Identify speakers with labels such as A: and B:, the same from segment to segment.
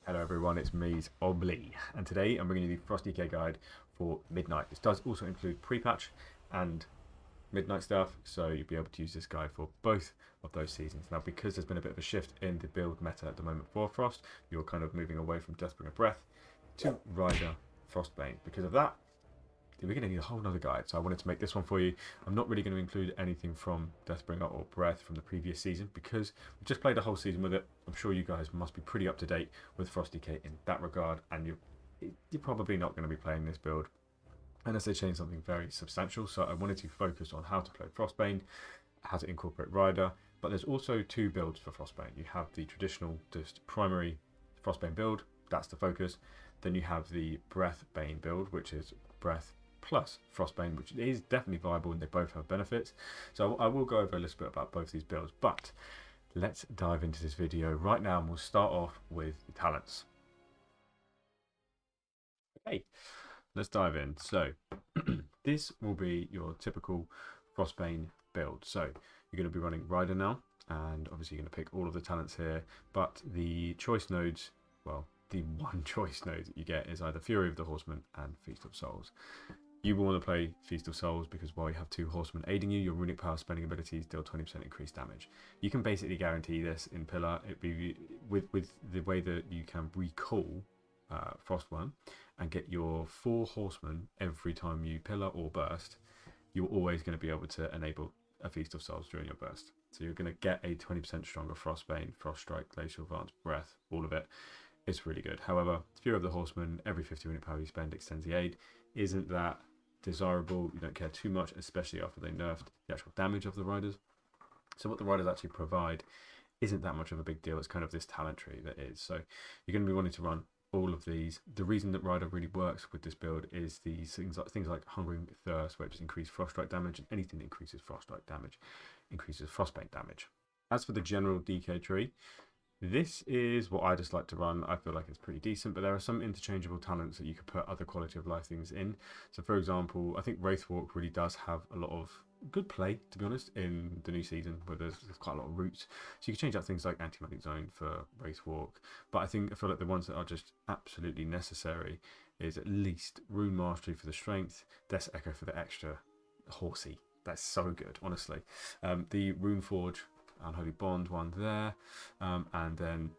A: Hello everyone, it's me, Obli, and today I'm bringing you the Frost DK guide for Midnight. This does also include pre-patch and Midnight stuff, so you'll be able to use this guide for both of those seasons. Now, because there's been a bit of a shift in the build meta at the moment for Frost, you're kind of moving away from Deathbringer Breath to Rider Frostbane. Because of that, we're going to need a whole nother guide, so I wanted to make this one for you. I'm not really going to include anything from Deathbringer or Breath from the previous season because we've just played a whole season with it. I'm sure you guys must be pretty up to date with Frost DK in that regard, and you're probably not going to be playing this build unless they change something very substantial. So I wanted to focus on how to play Frostbane, how to incorporate Rider, but there's also two builds for Frostbane. You have the traditional, just primary Frostbane build, that's the focus. Then you have the Breathbane build, which is Breath plus Frostbane, which is definitely viable and they both have benefits. So I will go over a little bit about both these builds, but let's dive into this video right now and we'll start off with the talents. Okay, let's dive in. So this will be your typical Frostbane build. So you're going to be running Rider now, and obviously you're going to pick all of the talents here, but the choice nodes, well, the one choice node that you get is either Fury of the Horseman and Feast of Souls. You will want to play Feast of Souls because while you have two horsemen aiding you, your runic power spending abilities deal 20% increased damage. You can basically guarantee this in Pillar. It'd be with the way that you can recall Frostworm and get your 4 horsemen every time you Pillar or burst. You're always going to be able to enable a Feast of Souls during your burst. So you're going to get a 20% stronger Frostbane, Frost Strike, Glacial Advance, Breath, all of it. It's really good. However, Fury of the Horseman, every 50 unit power you spend extends the aid. Isn't that desirable? You don't care too much, especially after they nerfed the actual damage of the riders. So what the riders actually provide isn't that much of a big deal. It's kind of this talent tree that is. So you're going to be wanting to run all of these. The reason that Rider really works with this build is these things like Hungering Thirst, where it's increased Frost Strike damage, and anything that increases Frost Strike damage increases Frostbane damage. As for the general DK tree, this is what I just like to run. I feel like it's pretty decent, but there are some interchangeable talents that you could put other quality of life things in. So for example, I think Wraithwalk really does have a lot of good play, to be honest, in the new season where there's quite a lot of routes. So you can change out things like Anti-Magic Zone for Wraithwalk, but I feel like the ones that are just absolutely necessary is at least Rune Mastery for the strength, Death Echo for the extra horsey. That's so good, honestly. The Rune Forge, Unholy Bond one there, and then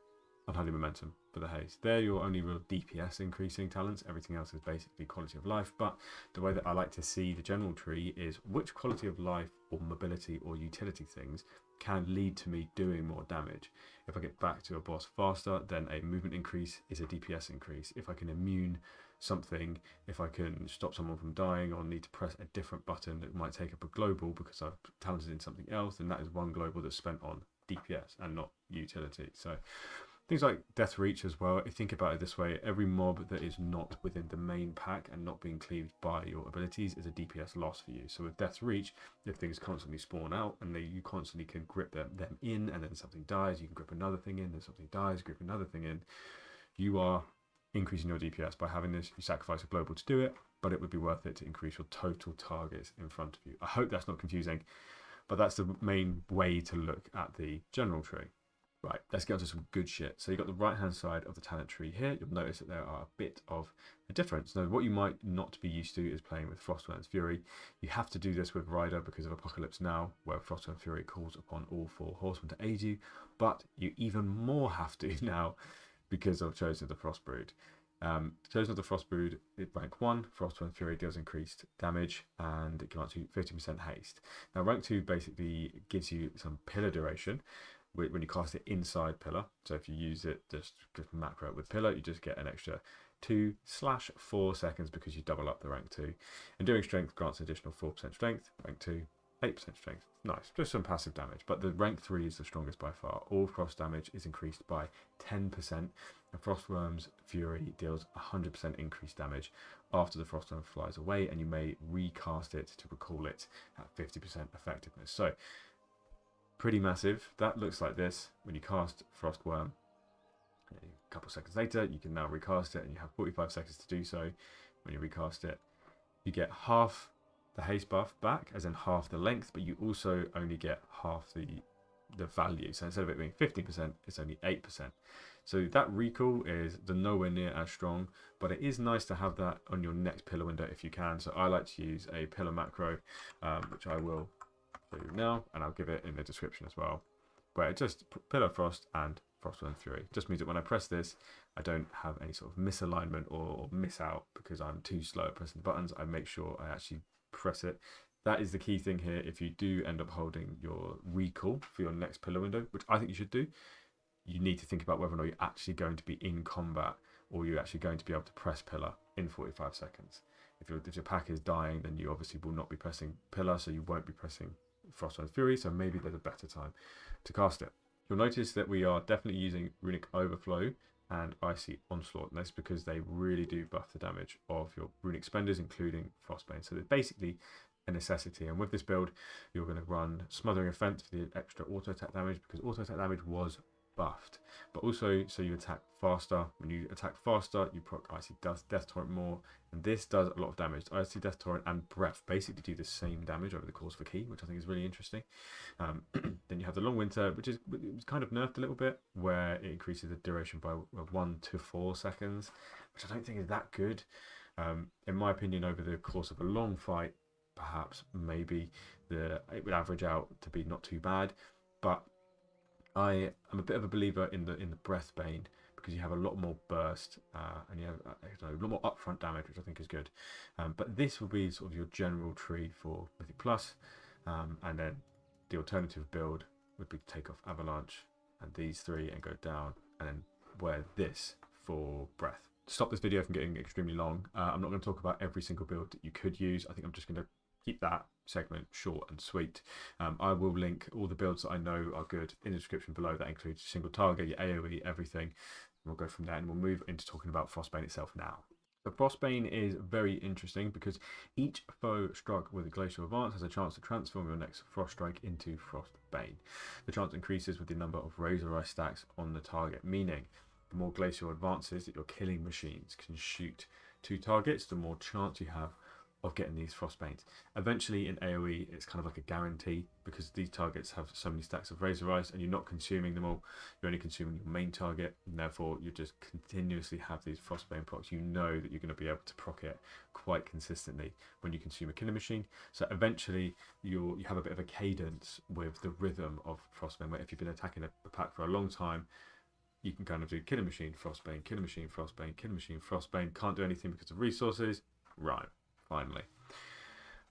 A: Unholy Momentum for the haste. They're your only real DPS increasing talents. Everything else is basically quality of life, but the way that I like to see the general tree is which quality of life or mobility or utility things can lead to me doing more damage. If I get back to a boss faster, then a movement increase is a DPS increase. If I can immune something, if I can stop someone from dying or need to press a different button that might take up a global because I've talented in something else, then that is one global that's spent on DPS and not utility. So things like Death Reach as well, think about it this way: every mob that is not within the main pack and not being cleaved by your abilities is a DPS loss for you. So with Death Reach, if things constantly spawn out and you constantly can grip them in, and then something dies, you can grip another thing in, then something dies, grip another thing in, you are increasing your DPS by having this. You sacrifice a global to do it, but it would be worth it to increase your total targets in front of you. I hope that's not confusing, but that's the main way to look at the general tree. Right, let's get on to some good shit. So you've got the right hand side of the talent tree here. You'll notice that there are a bit of a difference. Now, what you might not be used to is playing with Frostworm's Fury. You have to do this with Rider because of Apocalypse Now, where Frostworm's Fury calls upon all 4 horsemen to aid you, but you even more have to now because of Chosen of the Frostbrood. Chosen of the Frostbrood, rank 1, Frostworm's Fury deals increased damage and it grants you 50% haste. Now rank 2 basically gives you some pillar duration when you cast it inside Pillar. So if you use it, just macro it with Pillar, you just get an extra 2/4 seconds because you double up the rank 2. Enduring Strength grants additional 4% strength, rank 2, 8% strength. Nice, just some passive damage, but the rank 3 is the strongest by far. All frost damage is increased by 10%, and Frostworm's Fury deals 100% increased damage after the Frostworm flies away, and you may recast it to recall it at 50% effectiveness. So pretty massive. That looks like this when you cast Frostworm. A couple seconds later, you can now recast it, and you have 45 seconds to do so. When you recast it, you get half the haste buff back, as in half the length, but you also only get half the the value. So instead of it being 15%, it's only 8%. So that recall is nowhere near as strong, but it is nice to have that on your next pillar window if you can. So I like to use a pillar macro, which I will show you now, and I'll give it in the description as well, where it just pillar frost and Frostbane Fury. Just means that when I press this, I don't have any sort of misalignment or miss out because I'm too slow at pressing the buttons. I make sure I actually press it. That is the key thing here. If you do end up holding your recall for your next pillar window, which I think you should do, you need to think about whether or not you're actually going to be in combat or you're actually going to be able to press pillar in 45 seconds. If your pack is dying, then you obviously will not be pressing pillar, so you won't be pressing Frostbane Fury, so maybe there's a better time to cast it. You'll notice that we are definitely using Runic Overflow and Icy Onslaught, and that's because they really do buff the damage of your Runic Spenders, including Frostbane. So they're basically a necessity, and with this build, you're going to run Smothering Offense for the extra auto attack damage, because auto attack damage was buffed, but also so you attack faster. When you attack faster, you proc Icy Death Torrent more, and this does a lot of damage. Icy Death Torrent and Breath basically do the same damage over the course of a key, which I think is really interesting. Then you have the Long Winter, which is kind of nerfed a little bit, where it increases the duration by 1 to 4 seconds, which I don't think is that good. In my opinion, over the course of a long fight, perhaps maybe it would average out to be not too bad, but I am a bit of a believer in the Breathbane, because you have a lot more burst and you have a lot more upfront damage, which I think is good. But this will be sort of your general tree for Mythic Plus, and then the alternative build would be to take off Avalanche and these three and go down, and then wear this for Breath. To stop this video from getting extremely long, I'm not going to talk about every single build that you could use. I think I'm just going to keep that segment short and sweet. I will link all the builds that I know are good in the description below. That includes single target, your AoE, everything. We'll go from there, and we'll move into talking about Frostbane itself now. The Frostbane is very interesting because each foe struck with a Glacial Advance has a chance to transform your next Frost Strike into Frostbane. The chance increases with the number of Razor Ice stacks on the target, meaning the more Glacial Advances that your killing machines can shoot to targets, the more chance you have of getting these Frostbanes. Eventually in AoE, it's kind of like a guarantee, because these targets have so many stacks of Razor Ice and you're not consuming them all. You're only consuming your main target, and therefore you just continuously have these Frostbane procs. You know that you're going to be able to proc it quite consistently when you consume a killing machine. So eventually you have a bit of a cadence with the rhythm of Frostbane, where if you've been attacking a pack for a long time, you can kind of do killing machine, Frostbane, killing machine, Frostbane, killing machine, Frostbane. Can't do anything because of resources. Rime. Finally.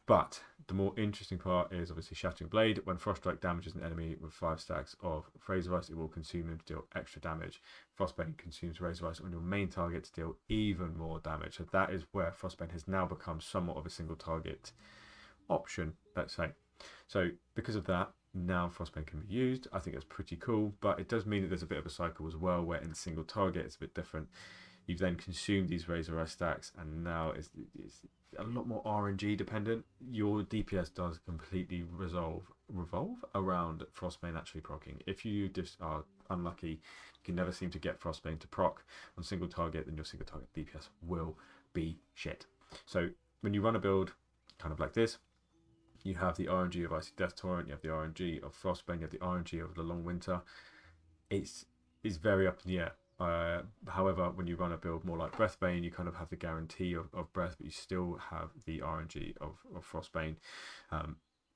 A: But the more interesting part is obviously Shattering Blade. When Frost Strike damages an enemy with 5 stacks of Razor Ice, it will consume them to deal extra damage. Frostbane consumes Razor Ice on your main target to deal even more damage. So that is where Frostbane has now become somewhat of a single target option, let's say. So because of that, now Frostbane can be used. I think that's pretty cool, but it does mean that there's a bit of a cycle as well, where in single target it's a bit different. You've then consumed these Razor Ice stacks, and now it's a lot more RNG dependent. Your DPS does completely revolve around Frostbane actually proccing. If you just are unlucky, you can never seem to get Frostbane to proc on single target, then your single target DPS will be shit. So when you run a build kind of like this, you have the RNG of Icy Death Torrent, you have the RNG of Frostbane, you have the RNG of the Long Winter. It's very up in the air. However, when you run a build more like Breathbane, you kind of have the guarantee of Breath, but you still have the RNG of Frostbane.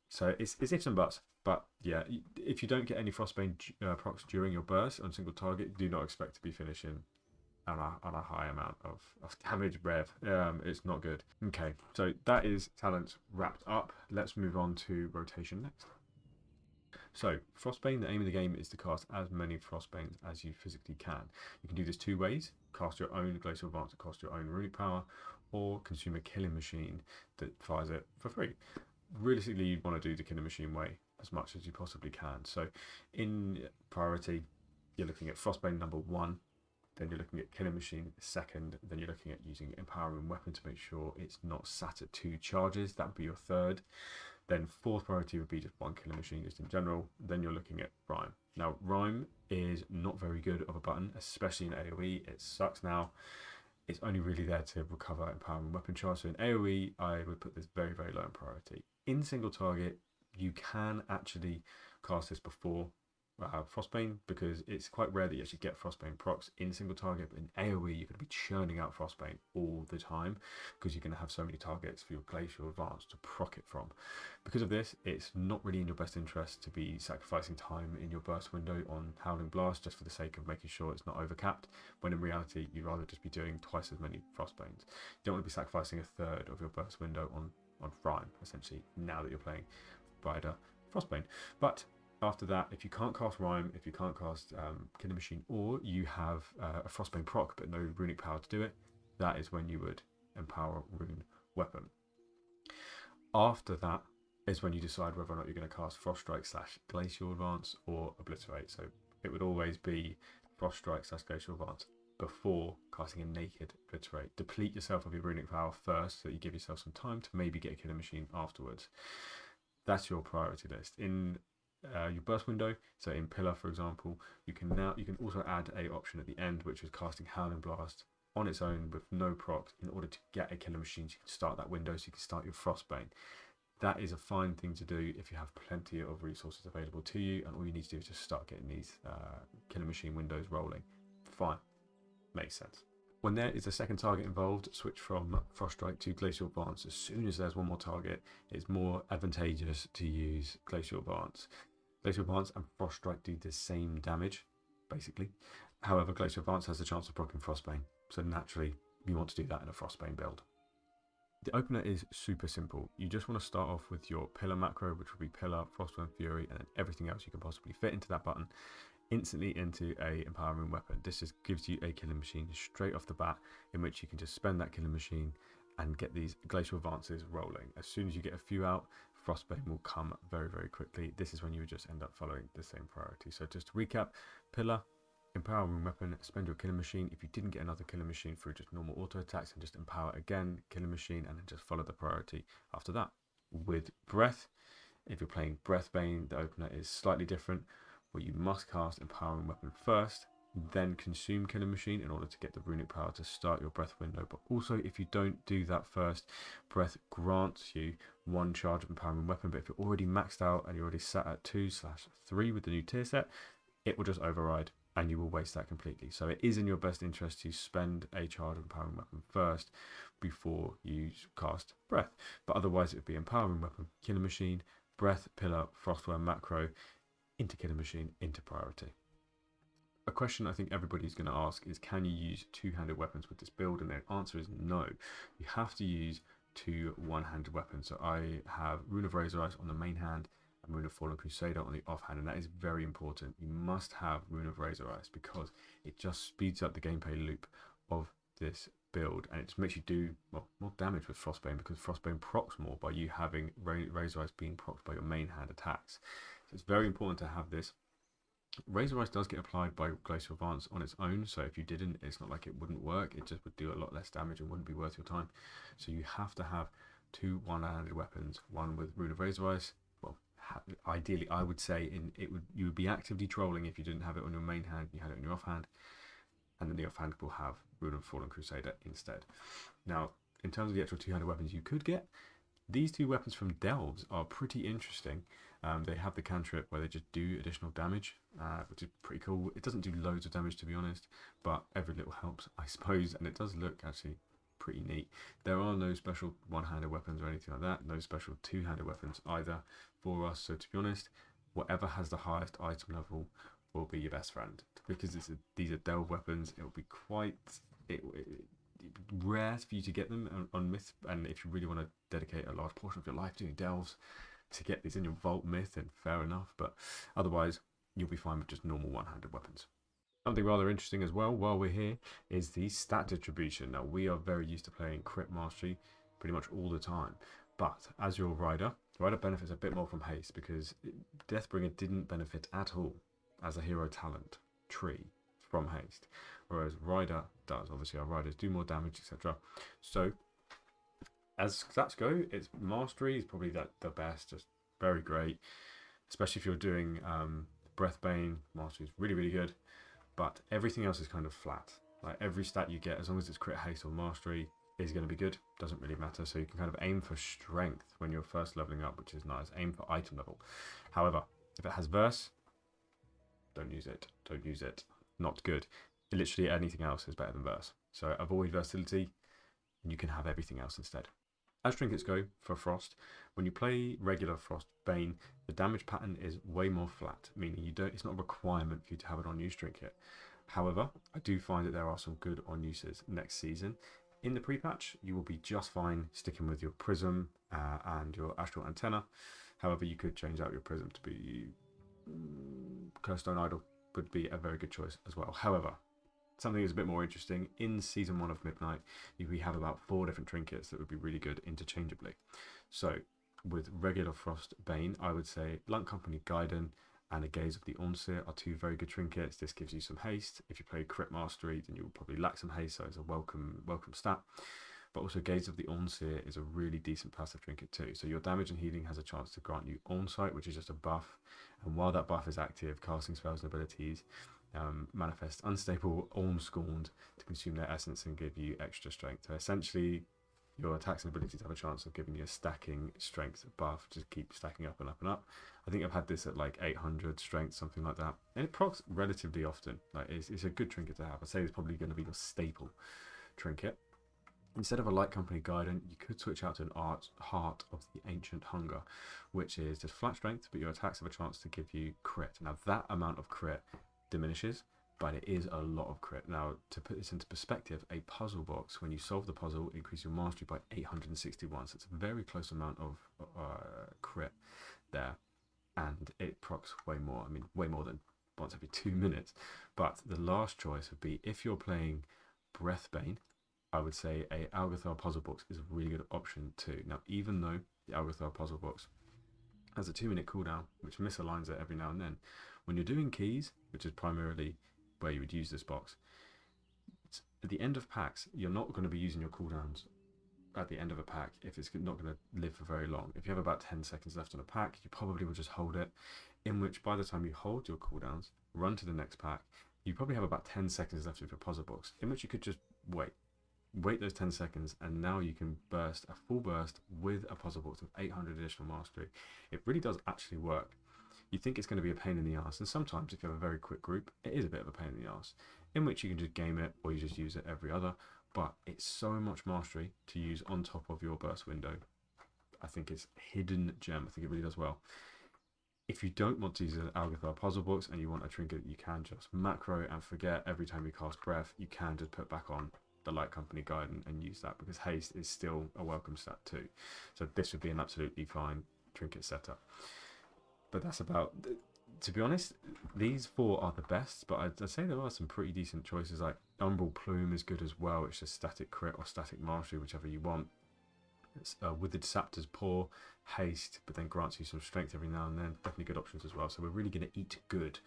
A: So it's ifs and buts. But yeah, if you don't get any Frostbane procs during your burst on single target, do not expect to be finishing on a high amount of damage rev. It's not good. Okay, so that is talents wrapped up. Let's move on to rotation next. So, Frostbane, the aim of the game is to cast as many Frostbanes as you physically can. You can do this 2 ways: cast your own Glacial Advance and cast your own Runic Power, or consume a killing machine that fires it for free. Realistically, you'd want to do the killing machine way as much as you possibly can. So, in priority, you're looking at Frostbane number 1, then you're looking at killing machine 2nd, then you're looking at using empowering weapon to make sure it's not sat at 2 charges. That would be your 3rd. Then 4th priority would be just 1 killing machine just in general. Then you're looking at Rime. Now Rime is not very good of a button, especially in AoE. It sucks now. It's only really there to recover empowering weapon charge. So in AoE, I would put this very, very low in priority. In single target, you can actually cast this before Frostbane, because it's quite rare that you actually get Frostbane procs in single target, but in AoE you're going to be churning out Frostbane all the time because you're going to have so many targets for your Glacial Advance to proc it from. Because of this, it's not really in your best interest to be sacrificing time in your burst window on Howling Blast just for the sake of making sure it's not overcapped, when in reality you'd rather just be doing twice as many Frostbanes. You don't want to be sacrificing a third of your burst window on Rime, essentially, now that you're playing Rider Frostbane. But after that, if you can't cast Rime, if you can't cast Killer Machine, or you have a Frostbane proc but no runic power to do it, that is when you would empower Rune Weapon. After that is when you decide whether or not you're going to cast Frost Strike / Glacial Advance or Obliterate. So it would always be Frost Strike / Glacial Advance before casting a naked Obliterate. Deplete yourself of your runic power first so that you give yourself some time to maybe get a Killer Machine afterwards. That's your priority list. In your burst window, so in Pillar for example, you can also add a option at the end which is casting Howling Blast on its own with no procs in order to get a Killer Machine, so you can start that window, so you can start your Frostbane. That is a fine thing to do if you have plenty of resources available to you, and all you need to do is just start getting these Killer Machine windows rolling. Fine, makes sense. When there is a second target involved, switch from Frost Strike to Glacial Advance. As soon as there's one more target, it's more advantageous to use Glacial Advance. Glacial Advance and Frost Strike do the same damage, basically. However, Glacial Advance has the chance of proccing Frostbane, so naturally you want to do that in a Frostbane build. The opener is super simple. You just want to start off with your Pillar macro, which will be Pillar, Frostbane Fury, and then everything else you can possibly fit into that button, instantly into a Empowering Weapon. This just gives you a Killing Machine straight off the bat, in which you can just spend that Killing Machine and get these Glacial Advances rolling. As soon as you get a few out, Frostbane will come very, very quickly. This is when you would just end up following the same priority. So just to recap, Pillar, Empowering Weapon, spend your Killing Machine. If you didn't get another Killing Machine through just normal auto attacks, and just empower again, Killing Machine, and then just follow the priority after that. With Breath, if you're playing Breathbane, the opener is slightly different, where you must cast Empowering Weapon first, then consume Killing Machine in order to get the runic power to start your Breath window. But also, if you don't do that first, Breath grants you one charge of Empowering Weapon, but if you're already maxed out and you're already sat at 2/3 with the new tier set, it will just override and you will waste that completely. So it is in your best interest to spend a charge of Empowering Weapon first before you cast Breath. But otherwise it would be Empowering Weapon, Killing Machine, Breath, Pillar, Frostbane macro, into Killing Machine, into priority. A question I think everybody's going to ask is, can you use two-handed weapons with this build? And the answer is no. You have to use two one-handed weapons. So I have Rune of Razor Ice on the main hand and Rune of Fallen Crusader on the offhand, and that is very important. You must have Rune of Razor Ice because it just speeds up the gameplay loop of this build, and it just makes you do more damage with Frostbane, because Frostbane procs more by you having Razor Ice being procced by your main hand attacks. So it's very important to have this. Razor Ice does get applied by Glacial Advance on its own, so if you didn't, it's not like it wouldn't work, it just would do a lot less damage and wouldn't be worth your time. So you have to have two one-handed weapons, one with Rune of Razor Ice. Well, ideally I would say you would be actively trolling if you didn't have it on your main hand, you had it on your offhand, and then the offhand will have Rune of Fallen Crusader instead. Now, in terms of the actual two-handed weapons you could get, these two weapons from Delves are pretty interesting. They have the cantrip where they just do additional damage, which is pretty cool. It doesn't do loads of damage, to be honest, but every little helps, I suppose, and it does look actually pretty neat. There are no special one-handed weapons or anything like that, no special two-handed weapons either for us, so to be honest, whatever has the highest item level will be your best friend. Because these are Delve weapons, it will be quite rare for you to get them on Myth, and if you really want to dedicate a large portion of your life doing Delves, to get these in your Vault Myth, then fair enough, but otherwise you'll be fine with just normal one-handed weapons. Something rather interesting as well while we're here is the stat distribution. Now, we are very used to playing crit mastery pretty much all the time, but as your rider benefits a bit more from haste, because Deathbringer didn't benefit at all as a hero talent tree from haste, whereas rider does. Obviously our riders do more damage, etc. So as stats go, its mastery is probably the best, just very great, especially if you're doing Breathbane. Mastery is really, really good, but everything else is kind of flat. Like every stat you get, as long as it's crit, haste or mastery, is going to be good, doesn't really matter. So you can kind of aim for strength when you're first leveling up, which is nice. Aim for item level. However, if it has verse, don't use it, don't use it, not good. Literally anything else is better than Verse. So avoid versatility, and you can have everything else instead. As trinkets go for Frost, when you play regular Frostbane, the damage pattern is way more flat, meaning it's not a requirement for you to have an on-use trinket. However, I do find that there are some good on-uses next season. In the pre-patch, you will be just fine sticking with your Prism and your Astral Antenna. However, you could change out your Prism to be Curstone Idol, would be a very good choice as well. However, something that's a bit more interesting, in Season 1 of Midnight, we have about 4 different trinkets that would be really good interchangeably. So, with regular Frostbane, I would say Lunt Company Gaiden and a Gaze of the Onseer are 2 very good trinkets. This gives you some haste. If you play Crit Mastery, then you'll probably lack some haste, so it's a welcome stat. But also Gaze of the Onseer is a really decent passive trinket too. So your damage and healing has a chance to grant you Onsight, which is just a buff. And while that buff is active, casting spells and abilities manifest unstable Orm Scorned to consume their essence and give you extra strength. So essentially, your attacks and abilities have a chance of giving you a stacking strength buff, just keep stacking up and up and up. I think I've had this at like 800 strength, something like that. And it procs relatively often. Like it's a good trinket to have. I'd say it's probably going to be your staple trinket. Instead of a Light Company Gaiden, you could switch out to an Heart of the Ancient Hunger, which is just flat strength, but your attacks have a chance to give you crit. Now that amount of crit diminishes, but it is a lot of crit. Now, to put this into perspective, a puzzle box, when you solve the puzzle, increase your mastery by 861. So it's a very close amount of crit there, and it procs way more. I mean, way more than once every 2 minutes. But the last choice would be, if you're playing Breathbane, I would say a Algathar puzzle box is a really good option too. Now, even though the Algathar puzzle box has a 2-minute cooldown, which misaligns it every now and then, when you're doing keys, which is primarily where you would use this box, at the end of packs, you're not going to be using your cooldowns at the end of a pack if it's not going to live for very long. If you have about 10 seconds left on a pack, you probably will just hold it, in which by the time you hold your cooldowns, run to the next pack, you probably have about 10 seconds left of your puzzle box, in which you could just wait those 10 seconds, and now you can burst a full burst with a puzzle box of 800 additional mastery. It really does actually work. You think it's going to be a pain in the ass, and sometimes if you have a very quick group, it is a bit of a pain in the ass, in which you can just game it or you just use it every other, but it's so much mastery to use on top of your burst window. I think it's a hidden gem. I think it really does well. If you don't want to use an Algathar puzzle box and you want a trinket that you can just macro and forget every time you cast Breath, you can just put back on the Light Company Gaiden and use that, because haste is still a welcome stat too. So this would be an absolutely fine trinket setup. But that's about, to be honest, these 4 are the best, but I'd say there are some pretty decent choices. Like Umbral Plume is good as well. It's just static crit or static mastery, whichever you want. It's, with the Deceptor's Paw, haste, but then grants you some strength every now and then. Definitely good options as well. So we're really going to eat good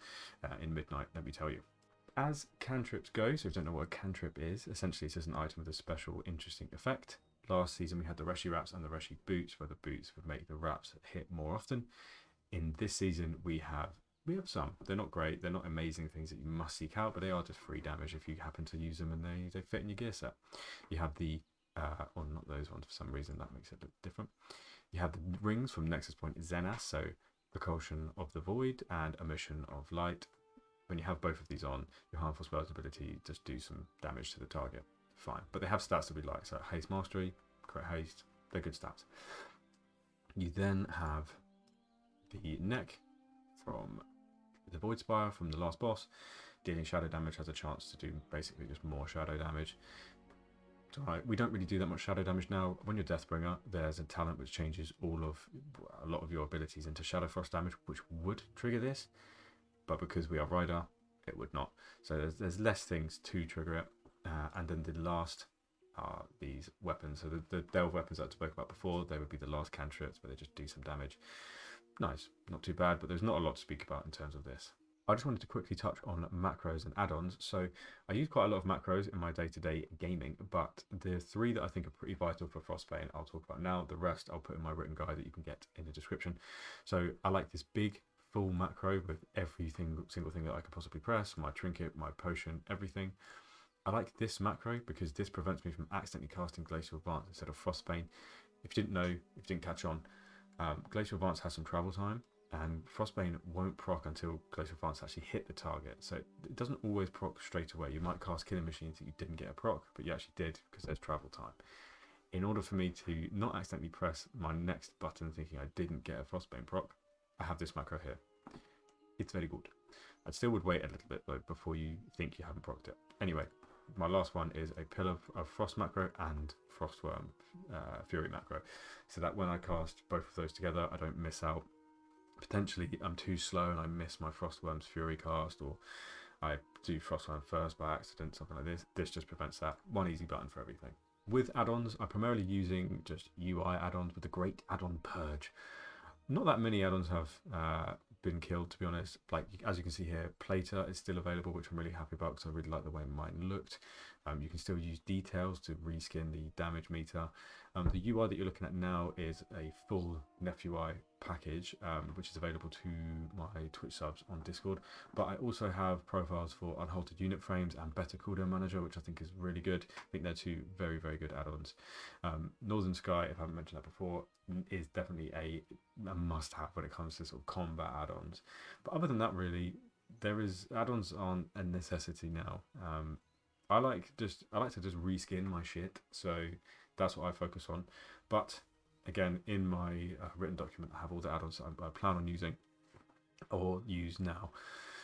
A: in Midnight, let me tell you. As cantrips go, so if you don't know what a cantrip is, essentially it's just an item with a special interesting effect. Last season we had the Reshi Wraps and the Reshi Boots, where the boots would make the wraps hit more often. In this season we have some. They're not great, they're not amazing things that you must seek out, but they are just free damage if you happen to use them and they fit in your gear set. You have the, or not those ones for some reason, that makes it look different. You have the rings from Nexus Point Zenas, so Precaution of the Void and Emission of Light. When you have both of these on, your harmful spells ability just do some damage to the target. Fine. But they have stats that we like. So haste mastery, crit haste, they're good stats. You then have the neck from the Void Spire from the last boss. Dealing shadow damage has a chance to do basically just more shadow damage. We don't really do that much shadow damage now. When you're Deathbringer, there's a talent which changes a lot of your abilities into Shadow Frost damage, which would trigger this. But because we are Rider, it would not. So there's less things to trigger it. And then the last are these weapons. So the delve weapons that I spoke about before, they would be the last cantrips, but they just do some damage. Nice, not too bad, but there's not a lot to speak about in terms of this. I just wanted to quickly touch on macros and add-ons. So I use quite a lot of macros in my day-to-day gaming, but the 3 that I think are pretty vital for Frostbane, I'll talk about now. The rest I'll put in my written guide that you can get in the description. So I like this big full macro with every single thing that I could possibly press, my trinket, my potion, everything. I like this macro because this prevents me from accidentally casting Glacial Advance instead of Frostbane. If you didn't know, if you didn't catch on, Glacial Advance has some travel time, and Frostbane won't proc until Glacial Advance actually hit the target, so it doesn't always proc straight away. You might cast Killing Machines that you didn't get a proc, but you actually did because there's travel time. In order for me to not accidentally press my next button thinking I didn't get a Frostbane proc, I have this macro here. It's very good. I still would wait a little bit though before you think you haven't procced it. Anyway, my last one is a Pillar of Frost macro and Frostworm Fury macro, so that when I cast both of those together, I don't miss out. Potentially I'm too slow and I miss my Frostworm's Fury cast, or I do Frostworm first by accident, something like this. This just prevents that. One easy button for everything. With add-ons, I'm primarily using just UI add-ons with the Great Add-on Purge. Not that many add-ons have been killed, to be honest. Like, as you can see here, Plater is still available, which I'm really happy about because I really like the way mine looked. You can still use details to reskin the damage meter. The UI that you're looking at now is a full NeffUI package, which is available to my Twitch subs on Discord. But I also have profiles for Unhalted Unit Frames and Better Cooldown Manager, which I think is really good. I think they're two very, very good add-ons. Northern Sky, if I haven't mentioned that before, is definitely a must-have when it comes to sort of combat add-ons. But other than that, really, add-ons aren't a necessity now. I like to just reskin my shit, so that's what I focus on. But again, in my written document, I have all the add-ons I plan on using or use now.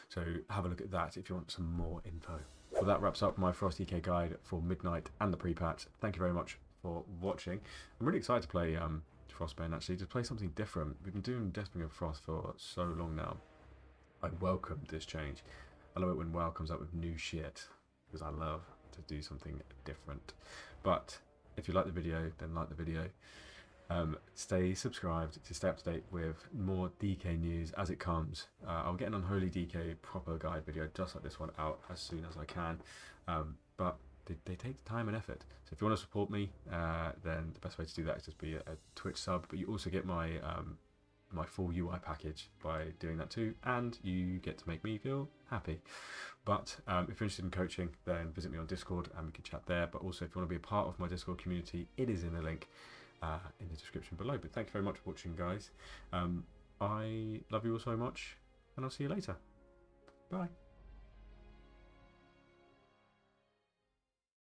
A: So have a look at that if you want some more info. Well, that wraps up my Frost EK guide for Midnight and the pre-patch. Thank you very much for watching. I'm really excited to play Frostbane, actually, to play something different. We've been doing Deathbringer Breath for so long now. I welcome this change. I love it when WoW comes up with new shit, because I love to do something different. But if you like the video, then like the video. Stay subscribed to stay up to date with more DK news as it comes. I'll get an Unholy DK proper guide video just like this one out as soon as I can. But they take time and effort. So if you want to support me, then the best way to do that is just be a Twitch sub. But you also get my my full UI package by doing that too, and you get to make me feel happy. But if you're interested in coaching, then visit me on Discord and we can chat there. But also, if you want to be a part of my Discord community, it is in the link in the description below. But thank you very much for watching, guys. I love you all so much, and I'll see you later. Bye.